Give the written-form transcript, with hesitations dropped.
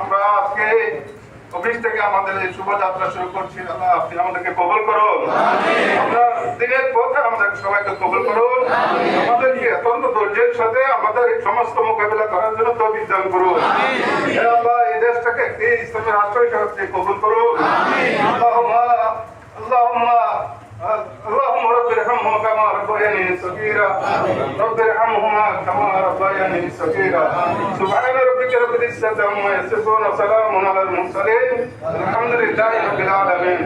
আমরা আজকে অফিস থেকে আমাদের এই শুভযাত্রা শুরু করছি। আল্লাহ আপনি আমাদেরকে কবুল করুন, আমরা দিনের পথে আমাদের সবাইকে কবুল করুন, আমাদেরকে অত্যন্ত ধৈর্যের সাথে আমাদের এই সমস্ত মোকাবিলা করার জন্য তৌফিক দান করুন। হে আল্লাহ এই দেশটাকে একটি ইসলামী রাষ্ট্র হিসেবে কবুল করুন। اللهم رب ارحمهما كما ربياني صغيرا رب ارحمهما كما ربياني صغيرا سبحان ربك رب العزة عما يصفون وسلام على المرسلين الحمد لله رب العالمين.